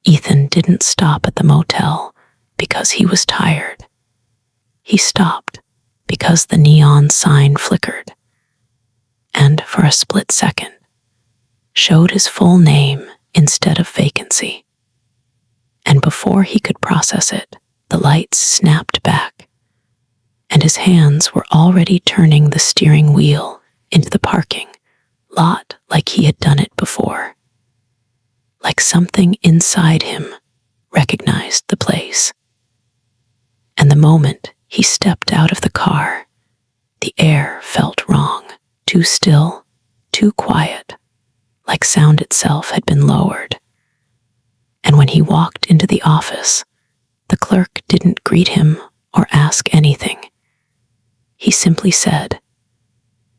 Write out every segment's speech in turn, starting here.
Ethan didn't stop at the motel because he was tired. He stopped because the neon sign flickered, and for a split second, showed his full name instead of vacancy. And before he could process it, the lights snapped back, and his hands were already turning the steering wheel into the parking lot like he had done it before. Like something inside him recognized the place. And the moment he stepped out of the car, the air felt wrong, too still, too quiet, like sound itself had been lowered. And when he walked into the office, the clerk didn't greet him or ask anything. He simply said,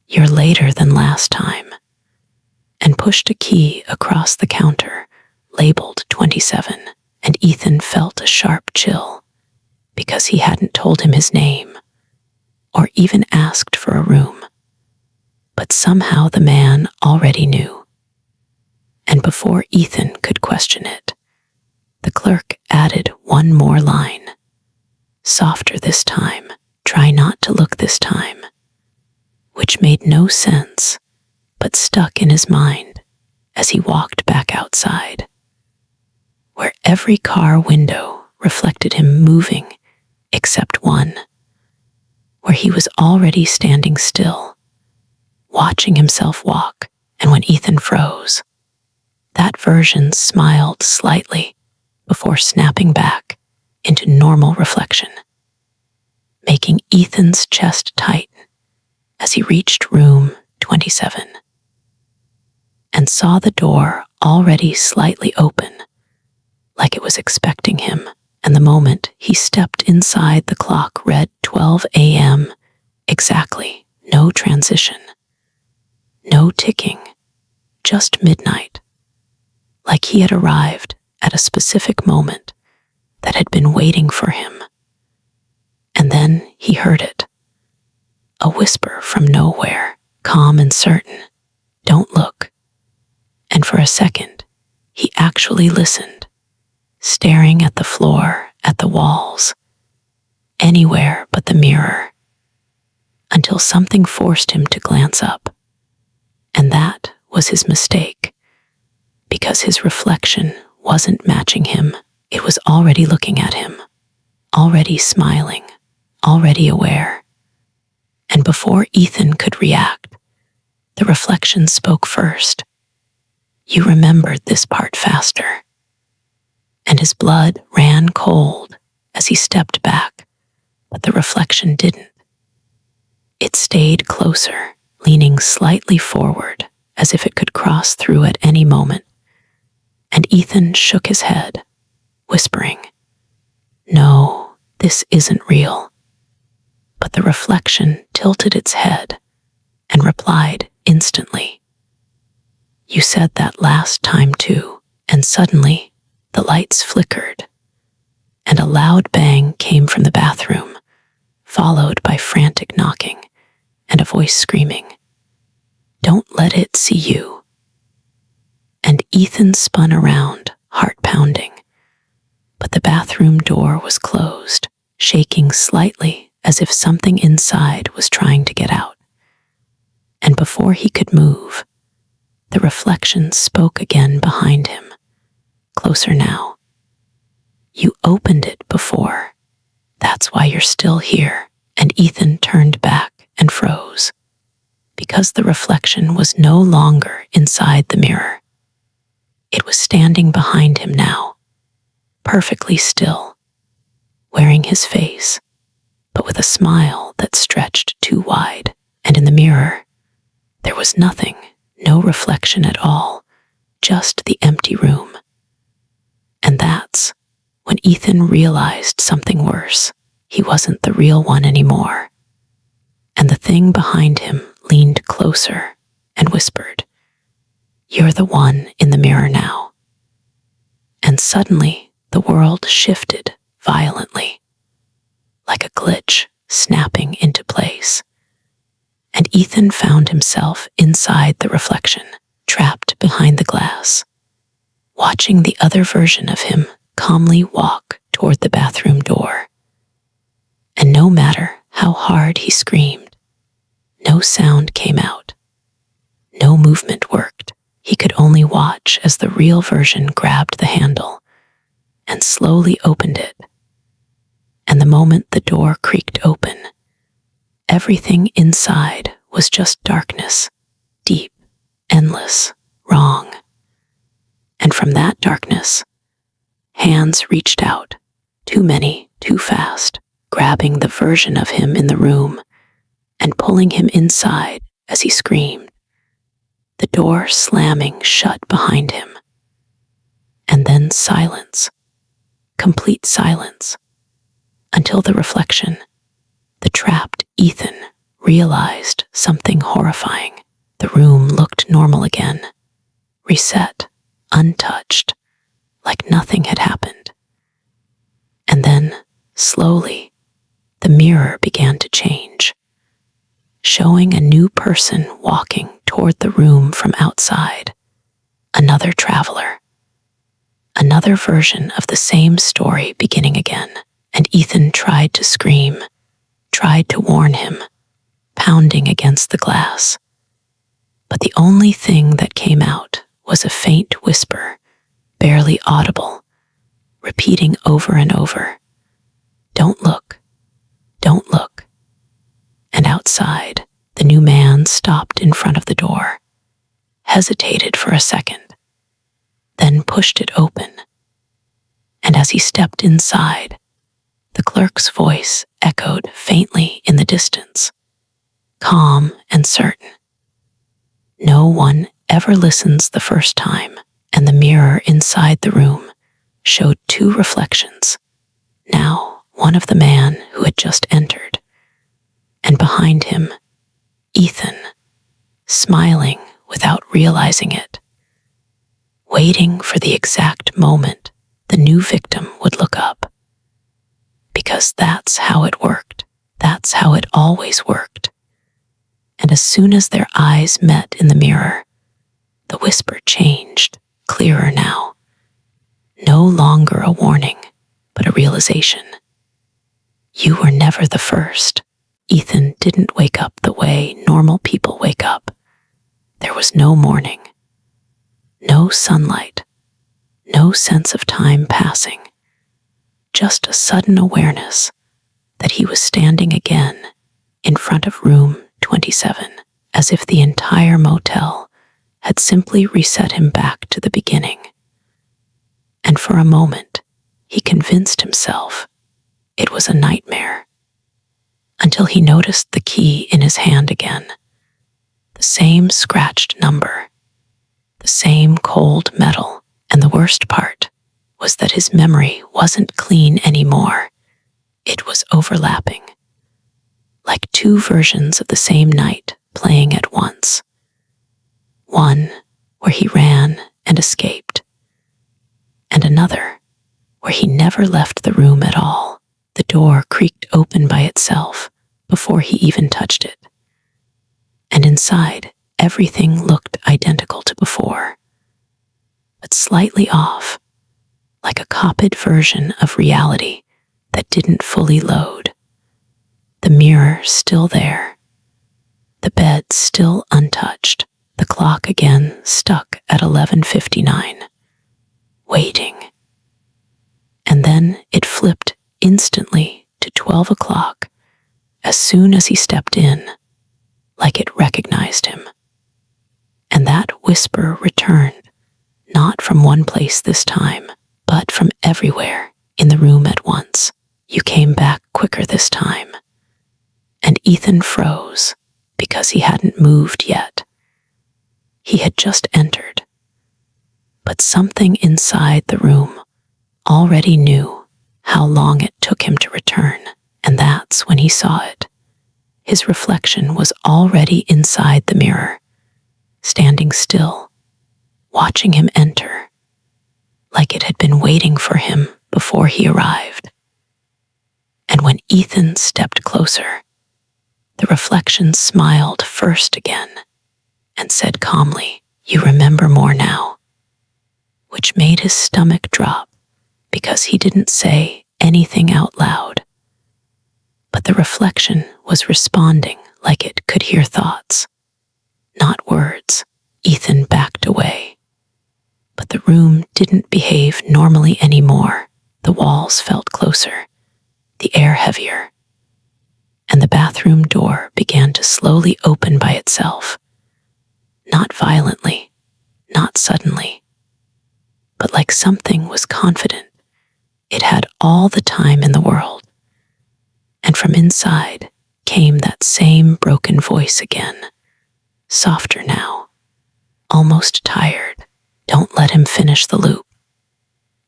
"You're later than last time," and pushed a key across the counter labeled 27, and Ethan felt a sharp chill because he hadn't told him his name or even asked for a room. But somehow the man already knew. And before Ethan could question it, the clerk added one more line. "Softer this time, try not to look this time," which made no sense, but stuck in his mind as he walked back outside, where every car window reflected him moving except one, where he was already standing still, watching himself walk. And when Ethan froze, that version smiled slightly before snapping back into normal reflection, making Ethan's chest tighten as he reached room 27 and saw the door already slightly open, like it was expecting him. And the moment he stepped inside, the clock read 12 a.m. exactly. No transition, no ticking, just midnight, like he had arrived at a specific moment that had been waiting for him. And then he heard it, a whisper from nowhere, calm and certain, "Don't look." And for a second, he actually listened, staring at the floor, at the walls, anywhere but the mirror, until something forced him to glance up. And that was his mistake, because his reflection wasn't matching him. It was already looking at him, already smiling, already aware. And before Ethan could react, the reflection spoke first. You remembered this part faster. And his blood ran cold as he stepped back, but the reflection didn't. It stayed closer, leaning slightly forward, as if it could cross through at any moment. And Ethan shook his head, whispering, "No, this isn't real." But the reflection tilted its head and replied instantly, "You said that last time too." And suddenly, the lights flickered, and a loud bang came from the bathroom, followed by frantic knocking and a voice screaming, "Don't let it see you." And Ethan spun around, heart pounding, but the bathroom door was closed, shaking slightly as if something inside was trying to get out. And before he could move, the reflection spoke again behind him, closer now. "You opened it before. That's why you're still here." And Ethan turned back and froze, because the reflection was no longer inside the mirror. It was standing behind him now, perfectly still, wearing his face, but with a smile that stretched too wide. And in the mirror, there was nothing, no reflection at all, just the empty room. And that's when Ethan realized something worse. He wasn't the real one anymore. And the thing behind him leaned closer and whispered, "You're the one in the mirror now." And suddenly, the world shifted violently, like a glitch snapping into place. And Ethan found himself inside the reflection, trapped behind the glass, watching the other version of him calmly walk toward the bathroom door. And no matter how hard he screamed, no sound came out. No movement worked. He could only watch as the real version grabbed the handle and slowly opened it. And the moment the door creaked open, everything inside was just darkness, deep, endless, wrong. And from that darkness, hands reached out, too many, too fast, grabbing the version of him in the room and pulling him inside as he screamed, the door slamming shut behind him. And then silence, complete silence, until the reflection, the trapped Ethan, realized something horrifying. The room looked normal again, reset, untouched, like nothing had happened. And then, slowly, the mirror began to change, showing a new person walking toward the room from outside, another traveler, another version of the same story beginning again. And Ethan tried to scream, tried to warn him, pounding against the glass. But the only thing that came out was a faint whisper, barely audible, repeating over and over, "Don't look, don't look." And outside, the new man stopped in front of the door, hesitated for a second, then pushed it open. And as he stepped inside, the clerk's voice echoed faintly in the distance, calm and certain. No one ever listens the first time, and the mirror inside the room showed two reflections. Now, one of the man who had just entered, and behind him, Ethan, smiling without realizing it, waiting for the exact moment the new victim would look up. Because that's how it worked. That's how it always worked. And as soon as their eyes met in the mirror, the whisper changed, clearer now. No longer a warning, but a realization. You were never the first. Ethan didn't wake up the way normal people wake up. There was no morning, no sunlight, no sense of time passing. Just a sudden awareness that he was standing again in front of room 27, as if the entire motel had simply reset him back to the beginning. And for a moment, he convinced himself it was a nightmare, until he noticed the key in his hand again, the same scratched number, the same cold metal, and the worst part was that his memory wasn't clean anymore. It was overlapping, like two versions of the same night playing at once. One where he ran and escaped, and another where he never left the room at all. The door creaked open by itself before he even touched it. And inside, everything looked identical to before, but slightly off, like a copied version of reality that didn't fully load. The mirror still there, the bed still untouched, the clock again stuck at 11:59, waiting. And then it flipped instantly to 12 o'clock as soon as he stepped in, like it recognized him. And that whisper returned, not from one place this time, but from everywhere in the room at once. You came back quicker this time. And Ethan froze because he hadn't moved yet. He had just entered. But something inside the room already knew how long it took him to return, and that's when he saw it. His reflection was already inside the mirror, standing still, watching him enter, like it had been waiting for him before he arrived. And when Ethan stepped closer, the reflection smiled first again and said calmly, "You remember more now," which made his stomach drop because he didn't say anything out loud. But the reflection was responding like it could hear thoughts, not words. Ethan backed away. But the room didn't behave normally anymore. The walls felt closer, the air heavier, and the bathroom door began to slowly open by itself. Not violently, not suddenly, but like something was confident. It had all the time in the world. And from inside came that same broken voice again, softer now, almost tired. Don't let him finish the loop.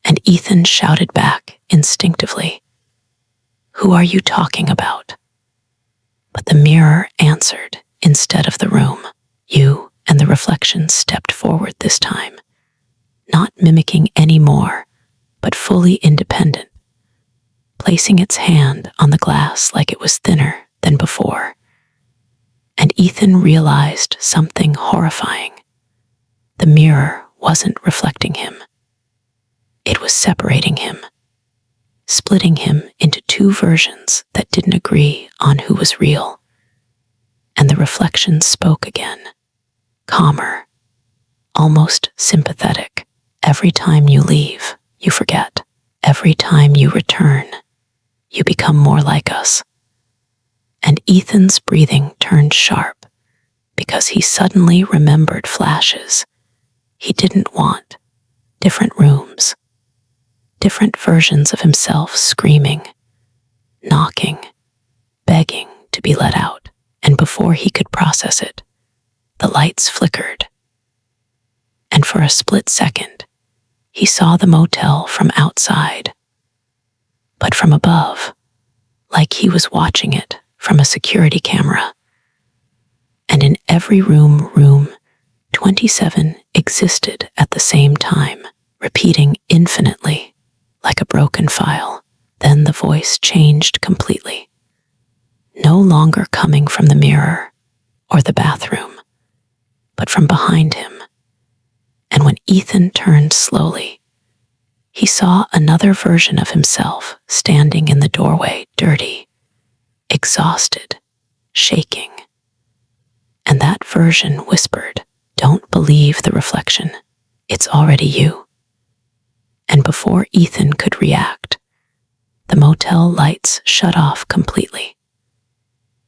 And Ethan shouted back instinctively, "Who are you talking about?" But the mirror answered instead of the room. You. And the reflection stepped forward this time, not mimicking any more, but fully independent, placing its hand on the glass like it was thinner than before. And Ethan realized something horrifying. The mirror wasn't reflecting him. It was separating him, splitting him into two versions that didn't agree on who was real. And the reflection spoke again, calmer, almost sympathetic. Every time you leave, you forget. Every time you return, you become more like us. And Ethan's breathing turned sharp because he suddenly remembered flashes he didn't want. Different rooms, different versions of himself screaming, knocking, begging to be let out. And before he could process it, the lights flickered. And for a split second, he saw the motel from outside, but from above, like he was watching it from a security camera. And in every room 27 existed at the same time, repeating infinitely, like a broken file. Then the voice changed completely, no longer coming from the mirror or the bathroom, but from behind him. And when Ethan turned slowly, he saw another version of himself standing in the doorway, dirty, exhausted, shaking. And that version whispered, "Don't believe the reflection. It's already you." And before Ethan could react, the motel lights shut off completely,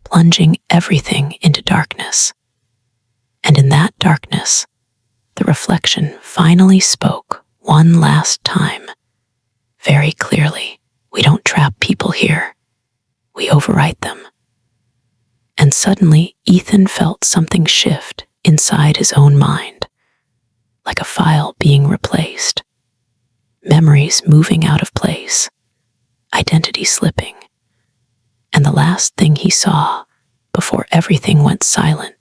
plunging everything into darkness. And in that darkness, the reflection finally spoke one last time, very clearly. "We don't trap people here. We overwrite them." And suddenly, Ethan felt something shift inside his own mind, like a file being replaced, memories moving out of place, identity slipping. And the last thing he saw before everything went silent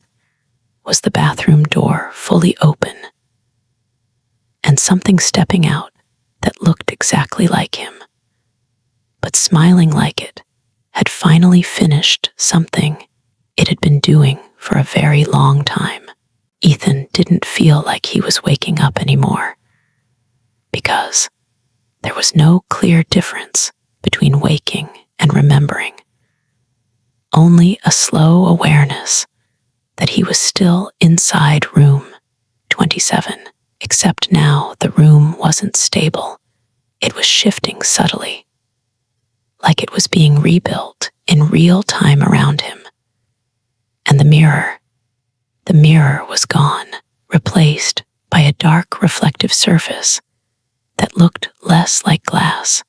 was the bathroom door fully open, and something stepping out that looked exactly like him, but smiling like it had finally finished something it had been doing for a very long time. Ethan didn't feel like he was waking up anymore, because there was no clear difference between waking and remembering, only a slow awareness that he was still inside room 27, except now the room wasn't stable. It was shifting subtly, like it was being rebuilt in real time around him. And the mirror was gone, replaced by a dark reflective surface that looked less like glass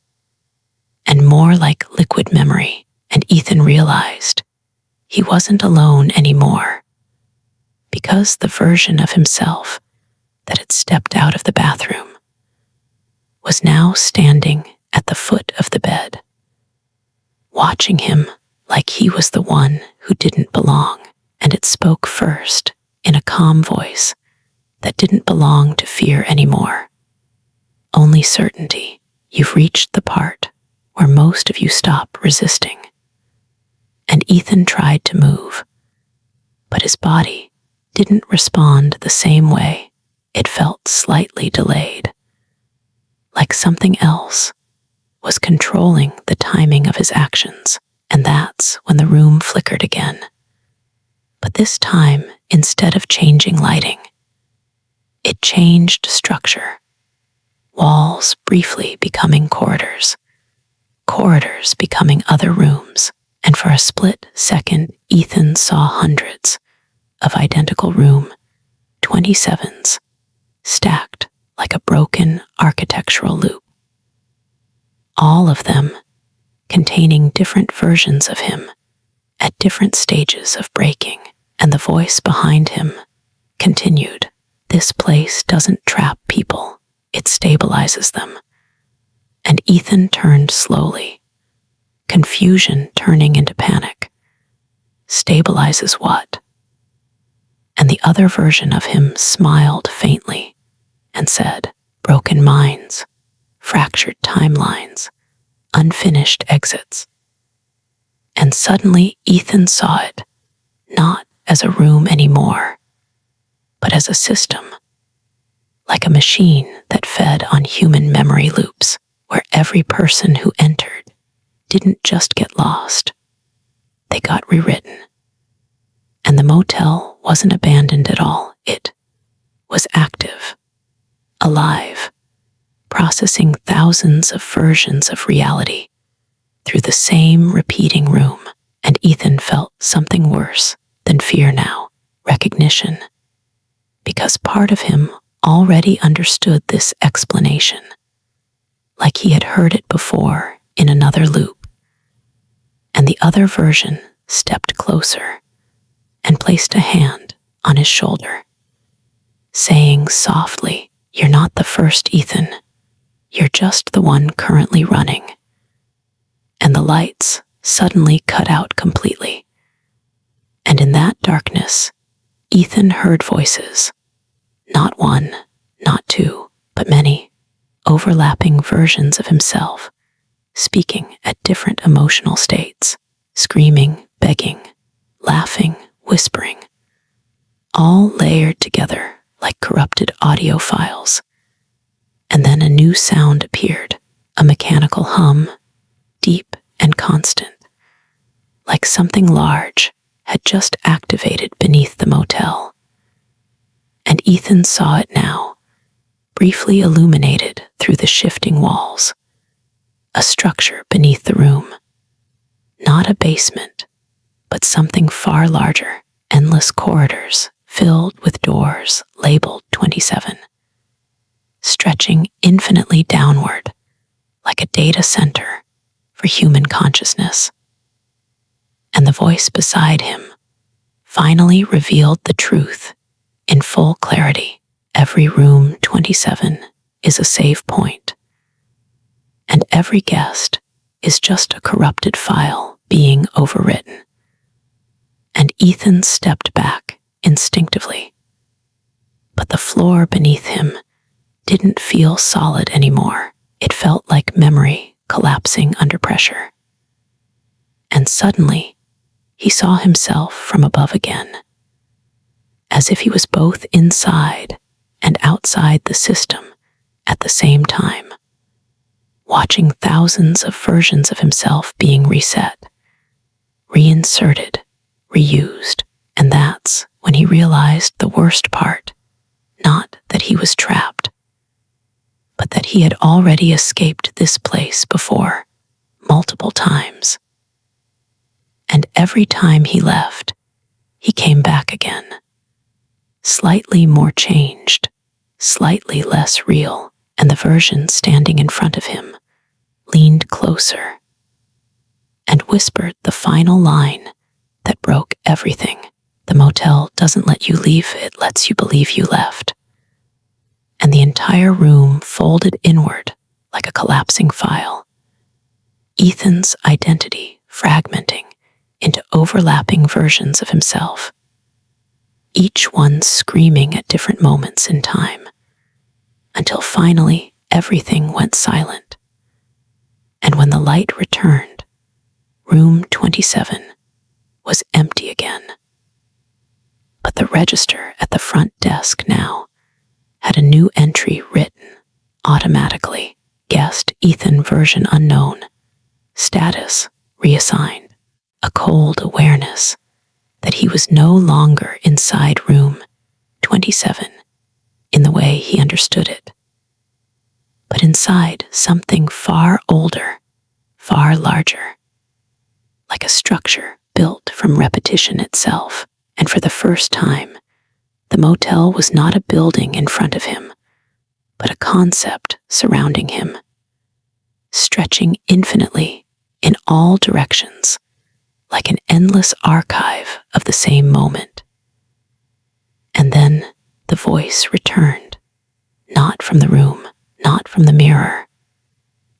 and more like liquid memory. And Ethan realized he wasn't alone anymore, because the version of himself that had stepped out of the bathroom was now standing at the foot of the bed, watching him like he was the one who didn't belong. And it spoke first in a calm voice that didn't belong to fear anymore, only certainty. "You've reached the part where most of you stop resisting." And Ethan tried to move, but his body didn't respond the same way. It felt slightly delayed, like something else was controlling the timing of his actions. And that's when the room flickered again. But this time, instead of changing lighting, it changed structure. Walls briefly becoming corridors, corridors becoming other rooms, and for a split second, Ethan saw hundreds of identical room 27s stacked like a broken architectural loop. All of them containing different versions of him at different stages of breaking, and the voice behind him continued, "This place doesn't trap people, it stabilizes them." And Ethan turned slowly, confusion turning into panic. Stabilizes what? And the other version of him smiled faintly and said, "Broken minds, fractured timelines, unfinished exits." And suddenly Ethan saw it, not as a room anymore, but as a system, like a machine that fed on human memory loops, where every person who entered didn't just get lost, they got rewritten. And the motel wasn't abandoned at all. It was active, alive, processing thousands of versions of reality through the same repeating room. And Ethan felt something worse than fear now, recognition, because part of him already understood this explanation, like he had heard it before in another loop. And the other version stepped closer and placed a hand on his shoulder, saying softly, "You're not the first, Ethan. You're just the one currently running." And the lights suddenly cut out completely. And in that darkness, Ethan heard voices, not one, not two, but many, overlapping versions of himself, speaking at different emotional states, screaming, begging, laughing, whispering, all layered together like corrupted audio files. And then a new sound appeared, a mechanical hum, deep and constant, like something large had just activated beneath the motel. And Ethan saw it now, briefly illuminated through the shifting walls, a structure beneath the room, not a basement, but something far larger, endless corridors filled with doors labeled 27, stretching infinitely downward like a data center for human consciousness. And the voice beside him finally revealed the truth in full clarity. Every room 27 is a save point, and every guest is just a corrupted file being overwritten. And Ethan stepped back instinctively, but the floor beneath him didn't feel solid anymore. It felt like memory collapsing under pressure. And suddenly, he saw himself from above again, as if he was both inside and outside the system at the same time, watching thousands of versions of himself being reset, reinserted, reused. And that's when he realized the worst part, not that he was trapped, but that he had already escaped this place before, multiple times. And every time he left, he came back again, slightly more changed, slightly less real, and the version standing in front of him leaned closer and whispered the final line that broke everything. "The motel doesn't let you leave, it lets you believe you left." And the entire room folded inward like a collapsing file, Ethan's identity fragmenting into overlapping versions of himself, each one screaming at different moments in time, until finally everything went silent. And when the light returned, room 27 was empty again. But the register at the front desk now had a new entry written automatically. Guest Ethan version unknown. Status reassigned. A cold awareness that he was no longer inside room 27 in the way he understood it, but inside something far older, far larger, like a structure built from repetition itself. And for the first time, the motel was not a building in front of him, but a concept surrounding him, stretching infinitely in all directions, like an endless archive of the same moment. And then the voice returned, not from the room, not from the mirror,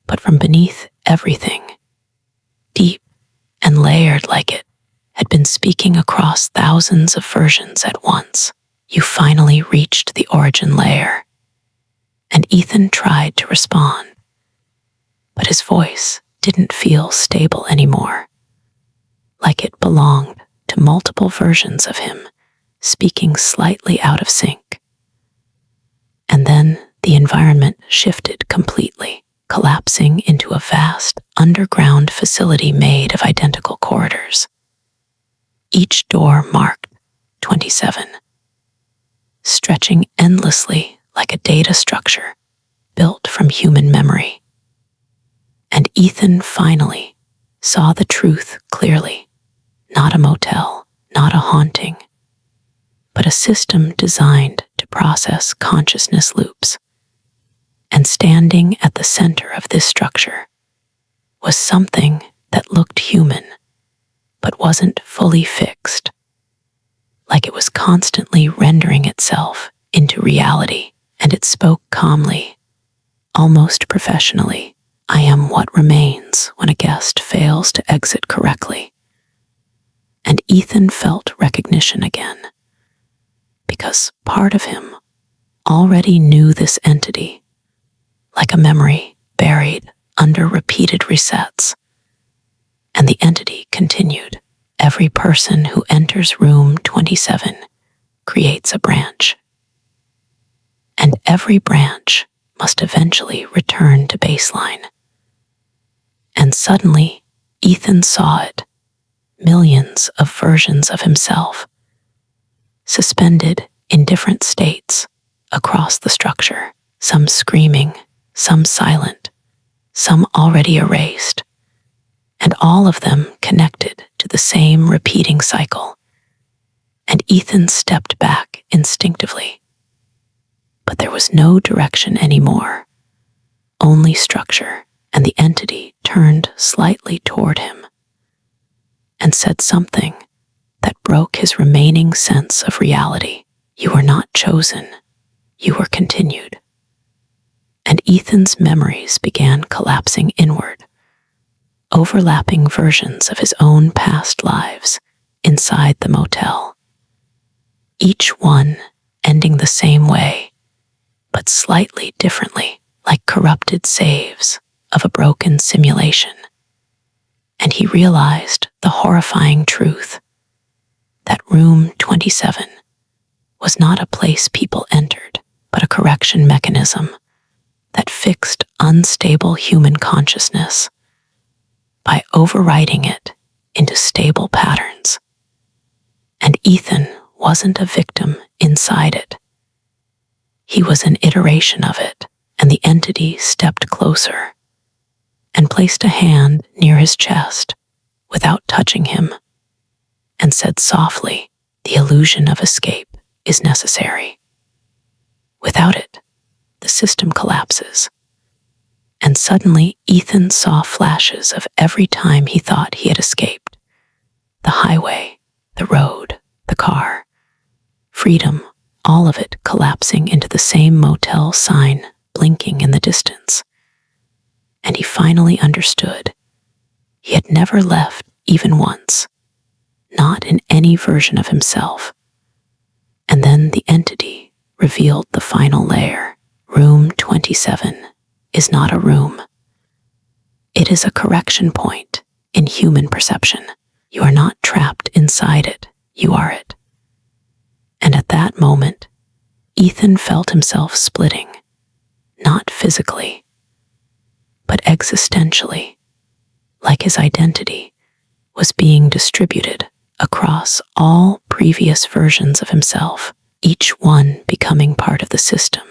but from beneath everything, deep and layered, like it had been speaking across thousands of versions at once. You finally reached the origin layer. And Ethan tried to respond, but his voice didn't feel stable anymore, like it belonged to multiple versions of him, speaking slightly out of sync. And then the environment shifted completely, collapsing into a vast underground facility made of identical corridors. Each door marked 27, stretching endlessly like a data structure built from human memory. And Ethan finally saw the truth clearly. Not a motel, not a haunting, but a system designed to process consciousness loops. And standing at the center of this structure was something that looked human, but wasn't fully fixed, like it was constantly rendering itself into reality. And it spoke calmly, almost professionally. I am what remains when a guest fails to exit correctly. And Ethan felt recognition again, because part of him already knew this entity, like a memory buried under repeated resets. And the entity continued. Every person who enters room 27 creates a branch. And every branch must eventually return to baseline. And suddenly, Ethan saw it. Millions of versions of himself, suspended in different states across the structure, some screaming, some silent, some already erased, and all of them connected to the same repeating cycle. And Ethan stepped back instinctively. But there was no direction anymore, only structure, and the entity turned slightly toward him and said something that broke his remaining sense of reality. You were not chosen, you were continued. And Ethan's memories began collapsing inward, overlapping versions of his own past lives inside the motel, each one ending the same way, but slightly differently, like corrupted saves of a broken simulation. And he realized the horrifying truth that room 27 was not a place people entered, but a correction mechanism that fixed unstable human consciousness by overriding it into stable patterns. And Ethan wasn't a victim inside it. He was an iteration of it, and the entity stepped closer and placed a hand near his chest without touching him and said softly, the illusion of escape is necessary. Without it, the system collapses. And suddenly, Ethan saw flashes of every time he thought he had escaped. The highway, the road, the car, freedom, all of it collapsing into the same motel sign blinking in the distance. And he finally understood. He had never left even once, not in any version of himself. And then the entity revealed the final layer. Room 27 is not a room. It is a correction point in human perception. You are not trapped inside it, you are it. And at that moment, Ethan felt himself splitting, not physically, but existentially, like his identity was being distributed across all previous versions of himself, each one becoming part of the system.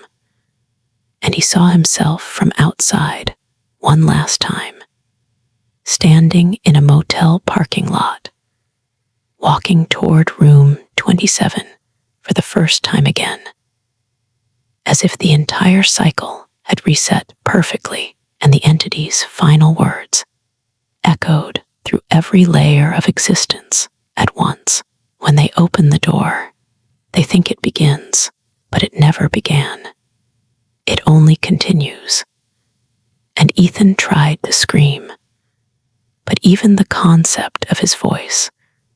And he saw himself from outside one last time, standing in a motel parking lot, walking toward room 27 for the first time again, as if the entire cycle had reset perfectly and the entity's final words echoed through every layer of existence at once. When they open the door, they think it begins, but it never began. It only continues. And Ethan tried to scream, but even the concept of his voice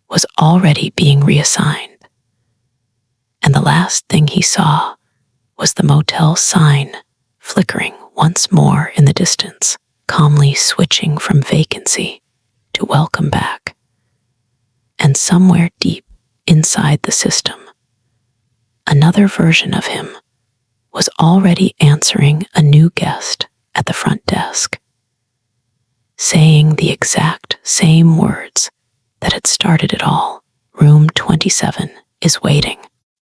was already being reassigned. And the last thing he saw was the motel sign flickering once more in the distance, calmly switching from vacancy to welcome back. And somewhere deep inside the system, another version of him was already answering a new guest at the front desk, saying the exact same words that had started it all. Room 27 is waiting.